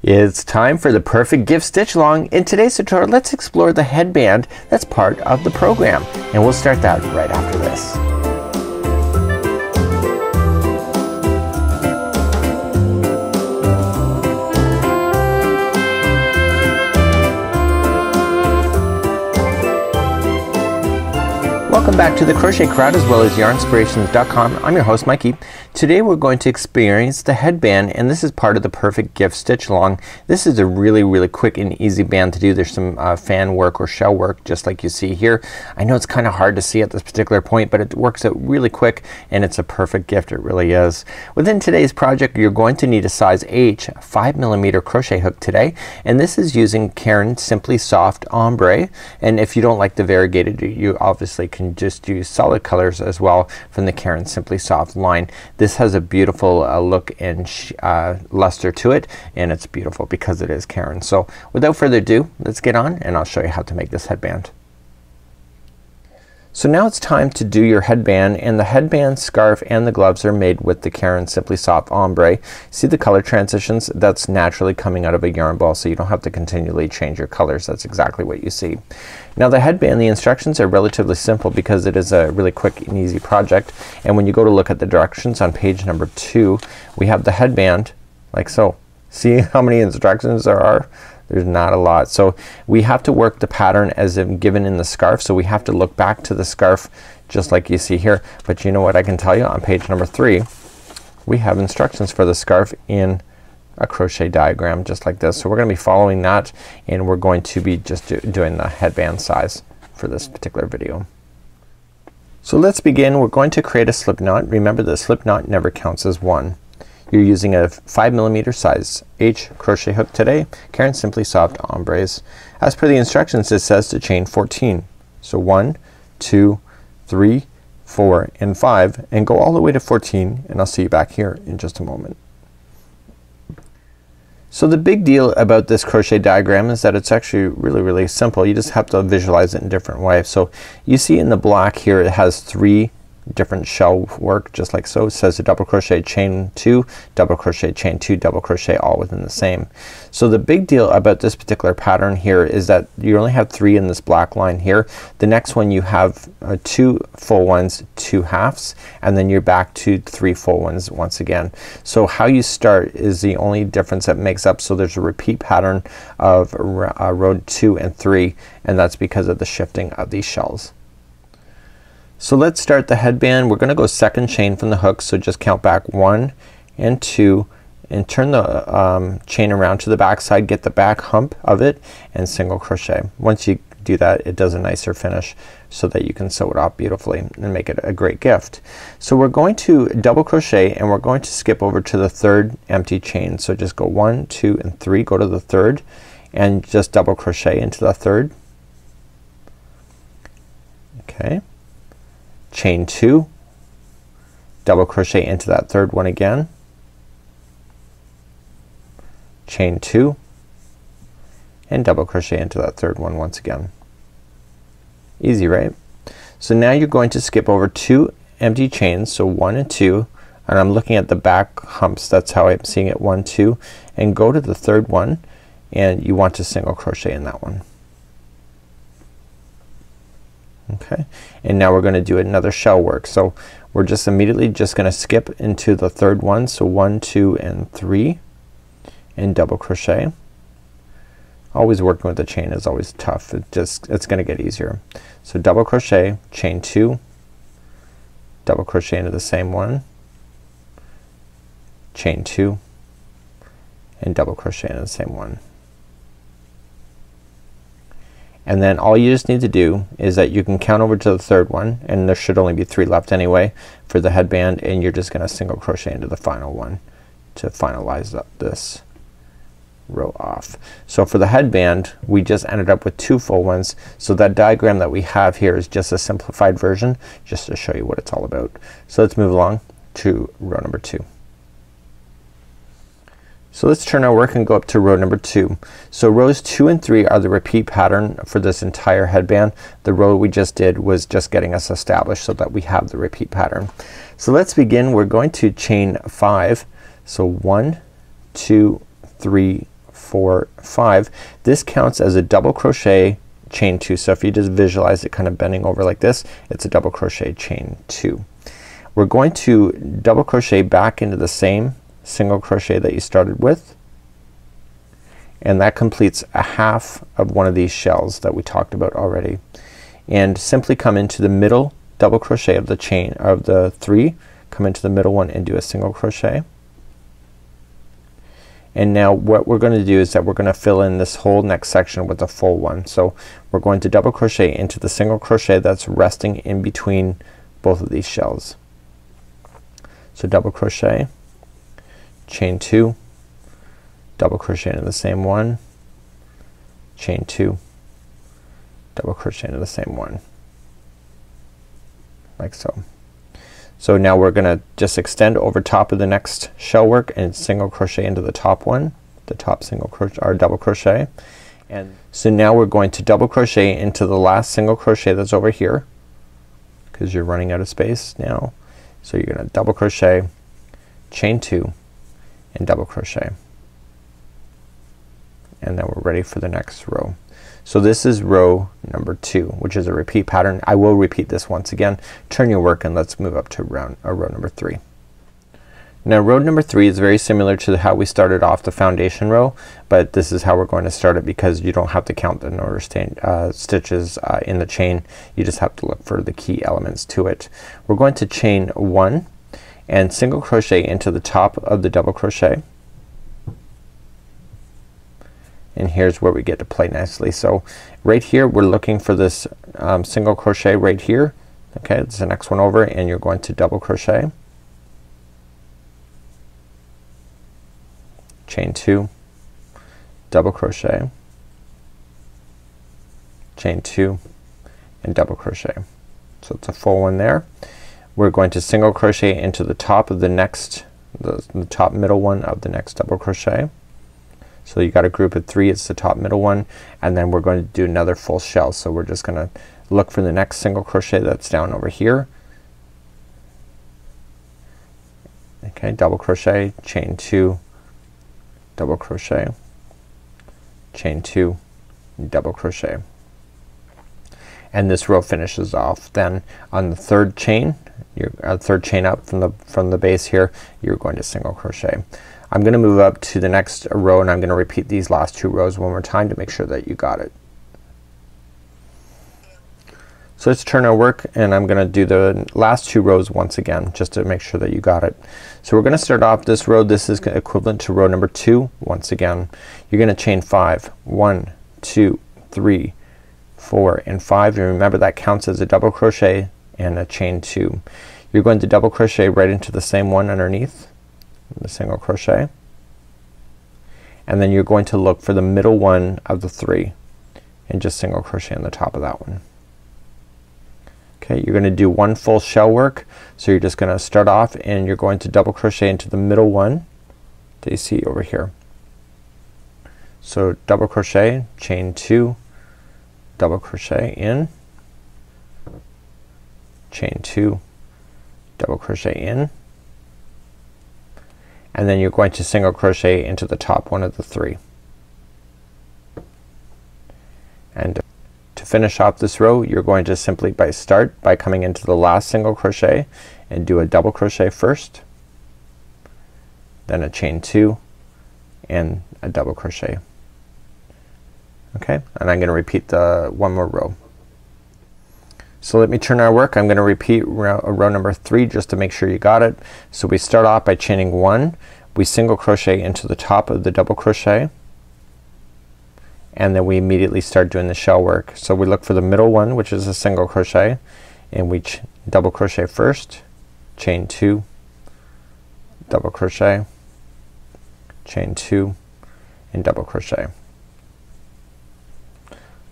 It's time for the perfect gift stitch along. In today's tutorial, let's explore the headband that's part of the program, and we'll start that right after this. Welcome back to the Crochet Crowd as well as Yarnspirations.com. I'm your host Mikey. Today we're going to experience the headband, and this is part of the perfect gift stitch along. This is a really quick and easy band to do. There's some fan work or shell work just like you see here. I know it's kind of hard to see at this particular point, but it works out really quick and it's a perfect gift. It really is. Within today's project you're going to need a size H 5mm crochet hook today, and this is using Caron Simply Soft Ombre, and if you don't like the variegated you obviously can just use solid colors as well from the Caron Simply Soft line. This has a beautiful look and luster to it, and it's beautiful because it is Caron. So without further ado, let's get on and I'll show you how to make this headband. So now it's time to do your headband, and the headband, scarf, and the gloves are made with the Caron Simply Soft Ombre. See the color transitions? That's naturally coming out of a yarn ball, so you don't have to continually change your colors. That's exactly what you see. Now the headband, the instructions are relatively simple because it is a really quick and easy project, and when you go to look at the directions on page number 2, we have the headband like so. See how many instructions there are? There's not a lot. So we have to work the pattern as if given in the scarf, so we have to look back to the scarf just like you see here. But you know what I can tell you, on page number 3 we have instructions for the scarf in a crochet diagram just like this. So we're gonna be following that, and we're going to be just doing the headband size for this particular video. So let's begin. We're going to create a slip knot. Remember, the slip knot never counts as one. You're using a 5mm size H crochet hook today, Caron Simply Soft Ombres. As per the instructions it says to chain 14. So 1, 2, 3, 4, and 5, and go all the way to 14, and I'll see you back here in just a moment. So the big deal about this crochet diagram is that it's actually really simple. You just have to visualize it in different ways. So you see in the black here it has 3 different shell work just like so. It says a double crochet, chain 2, double crochet, chain 2, double crochet, all within the same. So the big deal about this particular pattern here is that you only have 3 in this black line here. The next one you have 2 full ones, 2 halves, and then you're back to 3 full ones once again. So how you start is the only difference that makes up. So there's a repeat pattern of row 2 and 3, and that's because of the shifting of these shells. So let's start the headband. We're gonna go second chain from the hook, so just count back 1 and 2 and turn the chain around to the back side, get the back hump of it, and single crochet. Once you do that, it does a nicer finish so that you can sew it off beautifully and make it a great gift. So we're going to double crochet, and we're going to skip over to the 3rd empty chain. So just go 1, 2, and 3, go to the 3rd, and just double crochet into the 3rd. Okay. Chain 2, double crochet into that 3rd one again, chain 2, and double crochet into that 3rd one once again. Easy, right? So now you're going to skip over 2 empty chains, so 1 and 2, and I'm looking at the back humps. That's how I'm seeing it, 1, 2, and go to the 3rd one, and you want to single crochet in that one. Okay, and now we're gonna do another shell work. So we're just immediately just gonna skip into the 3rd one. So 1, 2, and 3, and double crochet. Always working with the chain is always tough. It's gonna get easier. So double crochet, chain 2, double crochet into the same one, chain 2, and double crochet into the same one. And then all you just need to do is that you can count over to the 3rd one, and there should only be 3 left anyway for the headband, and you're just gonna single crochet into the final one to finalize this row off. So for the headband we just ended up with 2 full ones. So that diagram that we have here is just a simplified version just to show you what it's all about. So let's move along to row number 2. So let's turn our work and go up to row number 2. So rows 2 and 3 are the repeat pattern for this entire headband. The row we just did was just getting us established so that we have the repeat pattern. So let's begin. We're going to chain 5. So 1, 2, 3, 4, 5. This counts as a double crochet chain 2. So if you just visualize it kind of bending over like this, it's a double crochet chain 2. We're going to double crochet back into the same single crochet that you started with, and that completes a half of one of these shells that we talked about already. And simply come into the middle double crochet of the chain of the 3, come into the middle one and do a single crochet. And now what we're gonna do is that we're gonna fill in this whole next section with a full one. So we're going to double crochet into the single crochet that's resting in between both of these shells. So double crochet, chain 2, double crochet into the same one, chain 2, double crochet into the same one, like so. So now we're gonna just extend over top of the next shell work and single crochet into the top one, the top single crochet or double crochet. And so now we're going to double crochet into the last single crochet that's over here, because you're running out of space now. So you're gonna double crochet, chain 2, and double crochet, and then we're ready for the next row. So this is row number 2, which is a repeat pattern. I will repeat this once again. Turn your work and let's move up to row number 3. Now row number 3 is very similar to how we started off the foundation row, but this is how we're going to start it because you don't have to count the number of stitches in the chain. You just have to look for the key elements to it. We're going to chain 1 and single crochet into the top of the double crochet, and here's where we get to play nicely. So right here we're looking for this single crochet right here. Okay, it's the next one over, and you're going to double crochet, chain 2, double crochet, chain 2, and double crochet. So it's a full one there. We're going to single crochet into the top of the next the top middle one of the next double crochet. So you got a group of 3, it's the top middle one, and then we're going to do another full shell. So we're just gonna look for the next single crochet that's down over here. Okay, double crochet, chain 2, double crochet, chain 2, double crochet. And this row finishes off then on the third chain. Your third chain up from the base here, you're going to single crochet. I'm gonna move up to the next row and I'm gonna repeat these last 2 rows one more time to make sure that you got it. So let's turn our work and I'm gonna do the last 2 rows once again just to make sure that you got it. So we're gonna start off this row. This is equivalent to row number 2. Once again you're gonna chain 5, 1, 2, 3, 4, and 5, and remember that counts as a double crochet and a chain 2. You're going to double crochet right into the same one underneath, the single crochet, and then you're going to look for the middle one of the 3 and just single crochet on the top of that one. Okay, you're gonna do 1 full shell work. So you're just gonna start off and you're going to double crochet into the middle one that you see over here. So double crochet, chain 2, double crochet in, chain 2, double crochet in, and then you're going to single crochet into the top one of the 3. And to finish off this row you're going to simply start by coming into the last single crochet and do a double crochet first, then a chain 2, and a double crochet. Okay, and I'm gonna repeat the one more row. So let me turn our work. I'm gonna repeat row number 3 just to make sure you got it. So we start off by chaining 1, we single crochet into the top of the double crochet, and then we immediately start doing the shell work. So we look for the middle one, which is a single crochet, and we double crochet first, chain 2, double crochet, chain 2, and double crochet.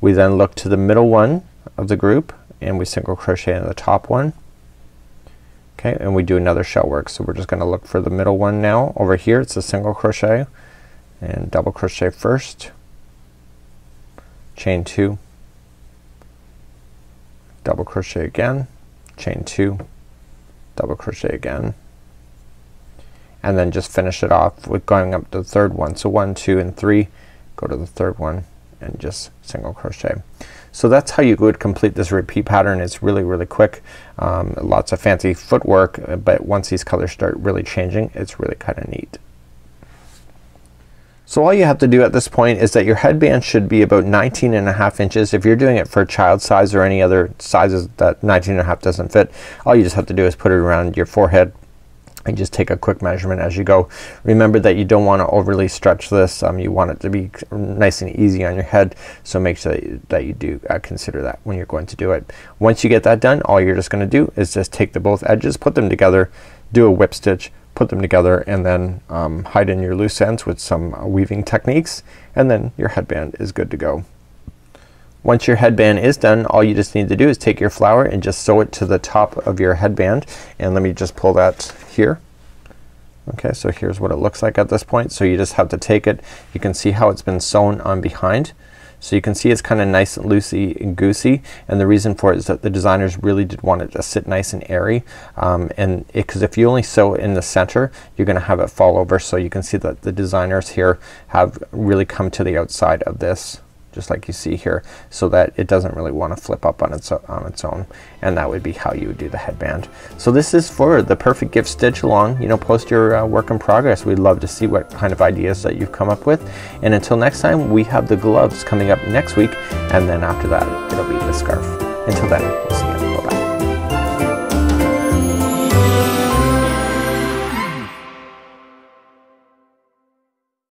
We then look to the middle one of the group and we single crochet in the top one. Okay, and we do another shell work. So we're just gonna look for the middle one now. Over here it's a single crochet and double crochet first, chain 2, double crochet again, chain 2, double crochet again, and then just finish it off with going up to the third one. So 1, 2, and 3, go to the third one and just single crochet. So that's how you would complete this repeat pattern. It's really quick. Lots of fancy footwork, but once these colors start really changing, it's really kind of neat. So all you have to do at this point is that your headband should be about 19.5 inches. If you're doing it for a child size or any other sizes that 19.5 doesn't fit, all you just have to do is put it around your forehead and just take a quick measurement as you go. Remember that you don't want to overly stretch this. You want it to be nice and easy on your head, so make sure that you do consider that when you're going to do it. Once you get that done, all you're just gonna do is just take the both edges, put them together, do a whip stitch, put them together, and then hide in your loose ends with some weaving techniques, and then your headband is good to go. Once your headband is done, all you just need to do is take your flower and just sew it to the top of your headband. And let me just pull that here. Okay, so here's what it looks like at this point. So you just have to take it. You can see how it's been sewn on behind. So you can see it's kind of nice and loosey and goosey, and the reason for it is that the designers really did want it to sit nice and airy, because if you only sew in the center, you're gonna have it fall over. So you can see that the designers here have really come to the outside of this, just like you see here, so that it doesn't really want to flip up on its own, and that would be how you would do the headband. So this is for the perfect gift stitch along. You know, post your work in progress. We'd love to see what kind of ideas that you've come up with, and until next time, we have the gloves coming up next week, and then after that it'll be the scarf. Until then, we'll see you.